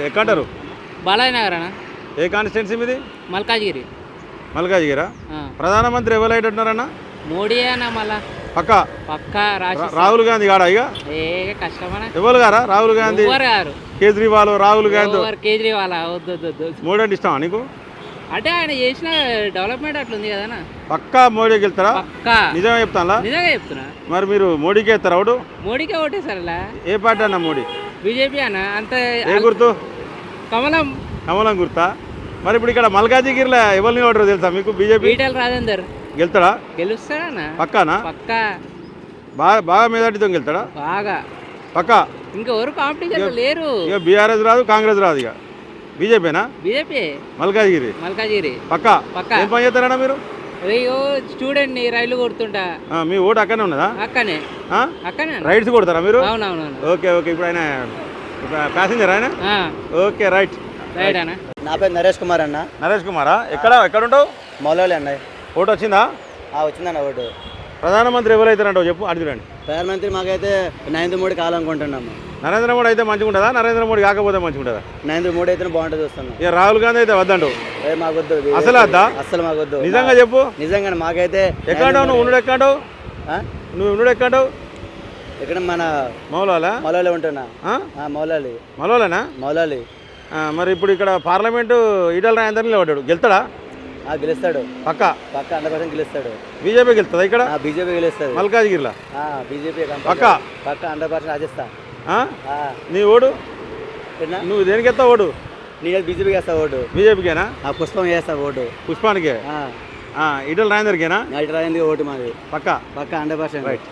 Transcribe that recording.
Right ఎక్కంటారు Balaji Nagar అన్న ఏ constituency మీది మల్కాజ్గిరి మల్కాజ్గిరా ప్రధానమంత్రి ఎవరైతున్నారన్న మోడీ అన్న మళ్ళా పక్కా పక్కా రాసి రాహుల్ గాంధీ గాడా ఇక ఏ కష్టమన ఎవరు గారా రాహుల్ గాంధీ ఎవరు గారు కేజ్రీవాల్ రాహుల్ గాంధీ ఎవరు కేజ్రీవాల్ వద్దు వద్దు వద్దు. మోడీ అంటే ఇష్టమా నీకు అంటే ఆయన చేసిన డెవలప్మెంట్ అట్లుంది కదా పక్కా మోడీకి వెళ్తారా పక్కా నిజమే చెప్తాను నిజంగా చెప్తున్నా మరి మీరు మోడీకి వెళ్తారా ఒకడు మోడీకే ఓటేసారలా ఏ పార్టీ అన్న మోడీ బీజేపీ అన్న అంత ఏ గుర్తు కమలం కమలం గుర్తా మరి ఇప్పుడు ఇక్కడ మల్కాజిగిరిలో ఎవరిని ఓటరు తెలుసా మీకు బీజేపీ ఈటెల రాజేందర్ గెలుతాడా గెలుస్తాడన్న పక్కానా పక్కా బాగా మెజార్టీతో గెలుతాడా బాగా పక్కా ఇంకెవరు కాంపిటీషన్ లేరు ఇక బీఆర్ఎస్ రాదు కాంగ్రెస్ రాదు ఇక బీజేపీనా బీజేపీ మల్కాజిగిరి మల్కాజిగిరి పక్కా పక్కా ఏం పని చేస్తారన్నా మీరు అయ్యో స్టూడెంట్ ని రైలు కొడుతుంటా మీ ఓటు అక్కడనే ఉన్నదా అక్కనే అక్కనే రైడ్స్ కొడతారా మీరు అవునవునవును ఓకే ఓకే ఇప్పుడు ఆయన ప్యాసింజర్ ఆయన ఓకే రైట్ రైట్ అన్న నా పేరు నరేష్ కుమార్ అన్న. నరేష్ కుమారా ఎక్కడ ఉంటావు మౌలవల్లి అన్న. ఓటు వచ్చిందా వచ్చిందన్న ఓటు. ప్రధానమంత్రి ఎవరైతారంటావు చెప్పు అడుగురండి. ప్రధానమంత్రి మాకైతే నరేంద్ర మోడీ కావాలనుకుంటున్నాము. నరేంద్ర మోడీ అయితే మంచిగా ఉంటుందా నరేంద్ర మోడీ కాకపోతే మంచిగా ఉంటుందా? నరేంద్ర మోడీ అయితే బాగుంటుంది చూస్తున్నాం. ఇక రాహుల్ గాంధీ అయితే వద్దంటావు మాకొద్దు అసలు వద్దా? అసలు మాకొద్దు. నిజంగా చెప్పు. నిజంగా మాకైతే ఎక్కడావు నువ్వు ఉండు ఎక్కడావు నువ్వు ఉండు ఎక్కడావు ఇక్కడ మన మౌలవల్లి ఉంటున్నా. మౌలవల్లినా మౌలవల్లి. మరి ఇప్పుడు ఇక్కడ పార్లమెంటు ఈటల రాజేందర్ నిలబడ్డాడు గెలుస్తాడా? గెలుస్తాడు పక్కా 100% గెలుస్తాడు. బీజేపీ గెలుస్తుందా ఇక్కడ? బీజేపీ గెలుస్తుంది మల్కాజ్గిరిలో బీజేపీ పక్కా 100% రాజస్థాన్. నీ ఓడు నువ్వు దేనికి ఎత్తావు ఓడు? నేను బీజేపీకి వేస్తా ఓటు. బీజేపీకేనా? పుష్పం వేస్తా ఓటు. పుష్పానికే ఈటల రాజేందర్కేనా? ఓటు మాది పక్కా 100% రైట్.